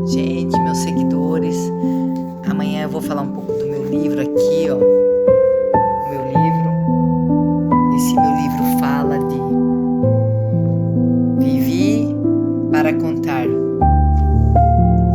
Gente, meus seguidores, amanhã eu vou falar um pouco do meu livro aqui, ó. Meu livro. Esse meu livro fala de Vivi para contar.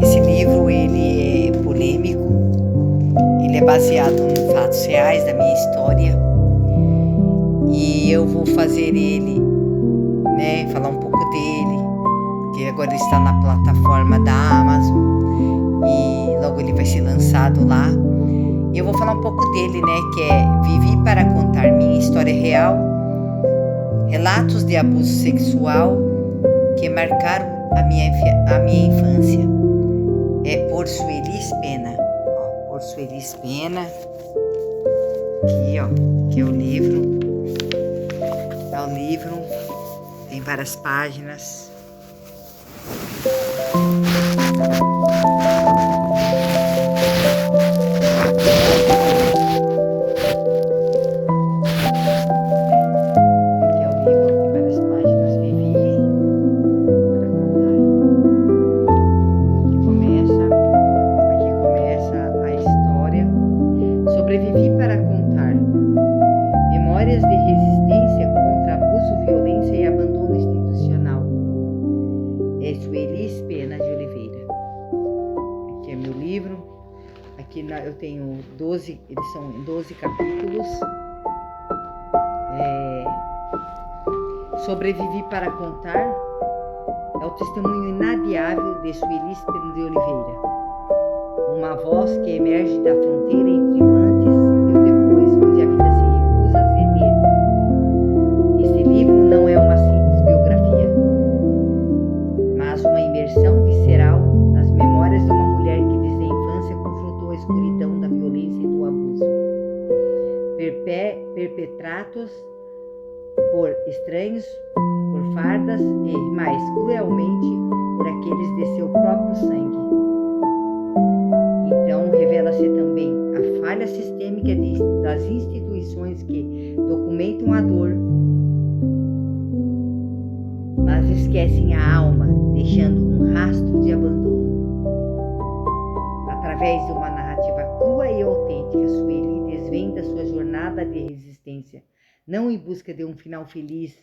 Esse livro, ele é polêmico, ele é baseado em fatos reais da minha história e eu vou fazer ele, falar um pouco dele, que agora ele está na plataforma da Amazon e logo ele vai ser lançado lá. E eu vou falar um pouco dele, que é Vivi para contar minha história real, relatos de abuso sexual que marcaram a minha infância. É por Suelis Pena, por Suelis Pena, aqui, que é o livro. É o livro, tem várias páginas. Sobrevivi para contar memórias de resistência contra abuso, violência e abandono institucional. É Suelis Pena de Oliveira. Aqui é meu livro. Aqui eu tenho 12, eles são 12 capítulos. Sobrevivi para contar é o testemunho inadiável de Suelis Pena de Oliveira. Uma voz que emerge da fronteira entre o antes e o depois, onde a vida se recusa a ceder. Este livro não é uma simples biografia, mas uma imersão visceral nas memórias de uma mulher que desde a infância confrontou a escuridão da violência e do abuso, perpetrados por estranhos, por fardas e, mais cruelmente, por aqueles de seu próprio sangue. Então, revela-se também a falha sistêmica das instituições que documentam a dor, mas esquecem a alma, deixando um rastro de abandono. Através de uma narrativa crua e autêntica, Sueli desvenda sua jornada de resistência, não em busca de um final feliz,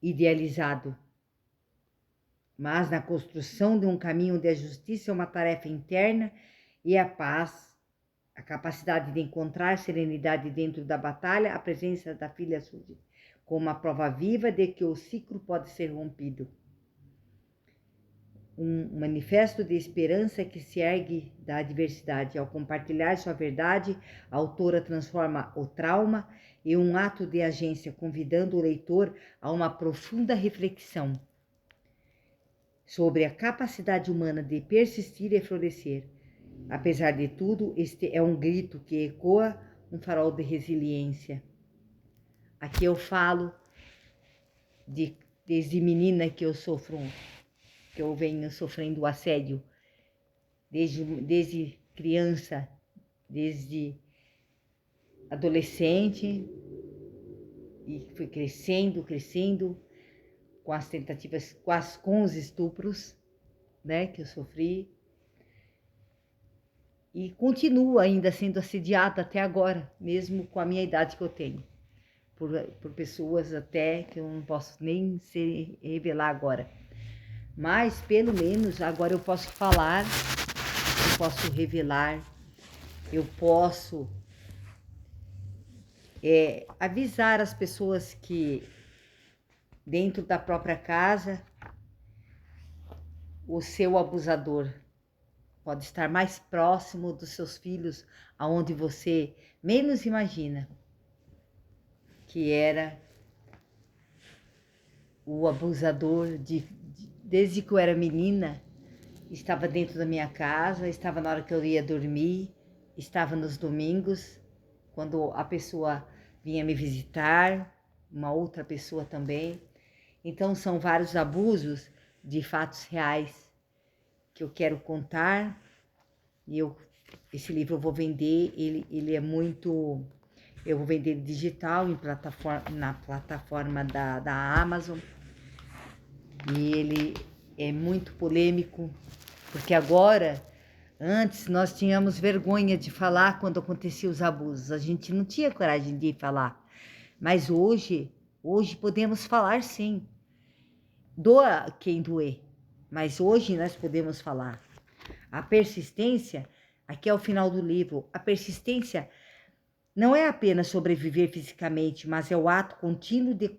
idealizado, mas na construção de um caminho onde a justiça é uma tarefa interna e a paz, a capacidade de encontrar serenidade dentro da batalha, a presença da filha surge como uma prova viva de que o ciclo pode ser rompido. Um manifesto de esperança que se ergue da adversidade. Ao compartilhar sua verdade, a autora transforma o trauma em um ato de agência, convidando o leitor a uma profunda reflexão sobre a capacidade humana de persistir e florescer. Apesar de tudo, este é um grito que ecoa um farol de resiliência. Aqui eu falo desde menina que eu venho sofrendo assédio, desde criança, desde adolescente, e fui crescendo, com as tentativas, com os estupros, que eu sofri. E continuo ainda sendo assediada até agora, mesmo com a minha idade que eu tenho. Por pessoas até que eu não posso nem revelar agora. Mas, pelo menos, agora eu posso falar, eu posso revelar, eu posso avisar as pessoas que dentro da própria casa, o seu abusador pode estar mais próximo dos seus filhos, aonde você menos imagina, que era o abusador desde que eu era menina, estava dentro da minha casa, estava na hora que eu ia dormir, estava nos domingos, quando a pessoa vinha me visitar, uma outra pessoa também. Então, são vários abusos de fatos reais que eu quero contar. E esse livro eu vou vender, ele é muito... Eu vou vender digital na plataforma da Amazon. E ele é muito polêmico, Porque agora, antes nós tínhamos vergonha de falar quando aconteciam os abusos. A gente não tinha coragem de falar. Mas hoje podemos falar sim. Doa quem doer. Mas hoje nós podemos falar. A persistência, aqui é o final do livro, a persistência não é apenas sobreviver fisicamente, mas é o ato contínuo de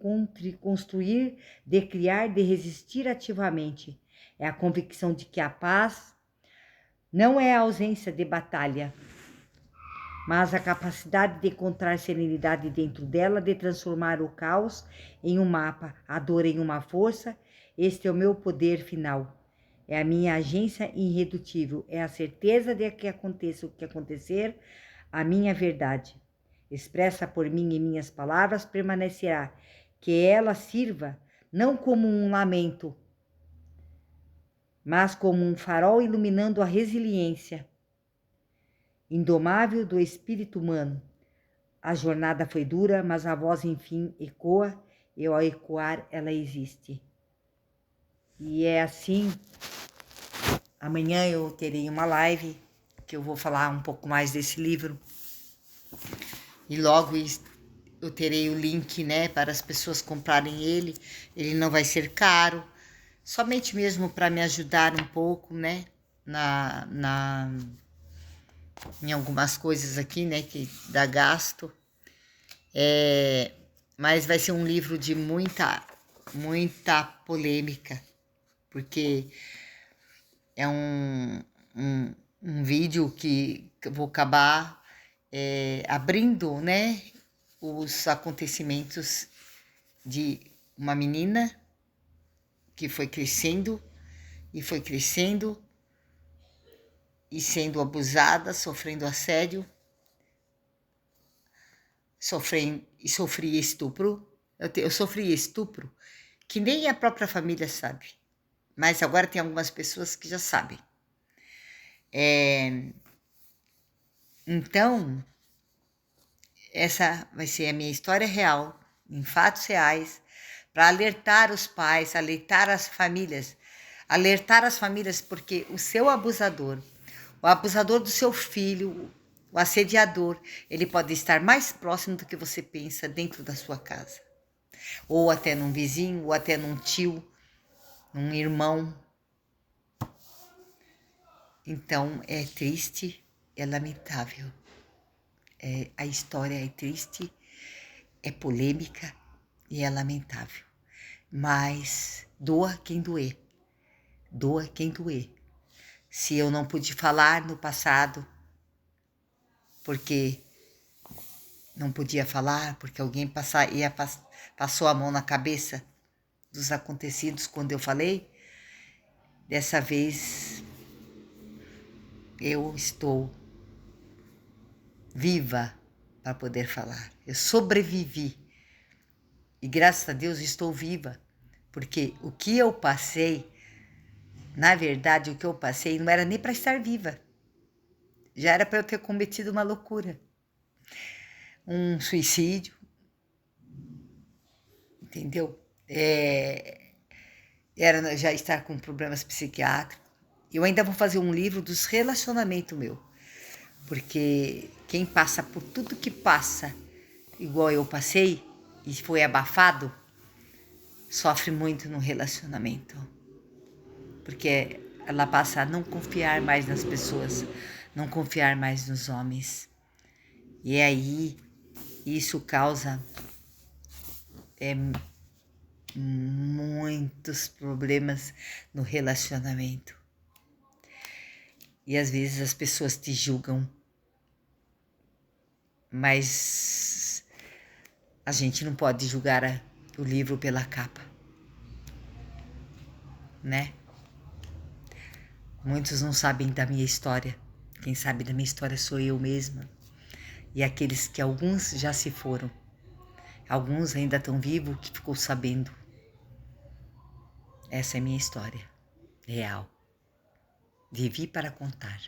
construir, de criar, de resistir ativamente. É a convicção de que a paz não é a ausência de batalha, mas a capacidade de encontrar serenidade dentro dela, de transformar o caos em um mapa, a dor em uma força. Este é o meu poder final. É a minha agência irredutível. É a certeza de que aconteça o que acontecer, a minha verdade, expressa por mim em minhas palavras, permanecerá. Que ela sirva não como um lamento, mas como um farol iluminando a resiliência indomável do espírito humano. A jornada foi dura, mas a voz enfim ecoa, e ao ecoar ela existe. E é assim, amanhã eu terei uma live, que eu vou falar um pouco mais desse livro. E logo eu terei o link, né, para as pessoas comprarem ele. Ele não vai ser caro, somente mesmo para me ajudar um pouco, né, em algumas coisas aqui, né, que dá gasto. Mas vai ser um livro de muita polêmica, porque é um vídeo que eu vou acabar abrindo, né, os acontecimentos de uma menina que foi crescendo e sendo abusada, sofrendo assédio, sofri estupro. Eu sofri estupro que nem a própria família sabe, mas agora tem algumas pessoas que já sabem. Então, essa vai ser a minha história real, em fatos reais, para alertar os pais, alertar as famílias, porque o seu abusador, o abusador do seu filho, o assediador, ele pode estar mais próximo do que você pensa dentro da sua casa. Ou até num vizinho, ou até num tio, num irmão. Então, é triste, é lamentável. A história é triste, é polêmica e é lamentável. Mas doa quem doer. Doa quem doer. Se eu não pude falar no passado, porque não podia falar, porque alguém passou a mão na cabeça dos acontecidos quando eu falei, dessa vez eu estou viva para poder falar. Eu sobrevivi e graças a Deus estou viva, porque o que eu passei, na verdade o que eu passei não era nem para estar viva, já era para eu ter cometido uma loucura, um suicídio, entendeu? Era já estar com problemas psiquiátricos. Eu ainda vou fazer um livro dos relacionamentos meu, porque quem passa por tudo que passa, igual eu passei, e foi abafado, sofre muito no relacionamento. Porque ela passa a não confiar mais nas pessoas, não confiar mais nos homens. E aí, isso causa muitos problemas no relacionamento. E às vezes as pessoas te julgam, mas a gente não pode julgar o livro pela capa, né? Muitos não sabem da minha história. Quem sabe da minha história sou eu mesma. E aqueles que alguns já se foram. Alguns ainda estão vivos que ficou sabendo. Essa é minha história real. Vivi para contar.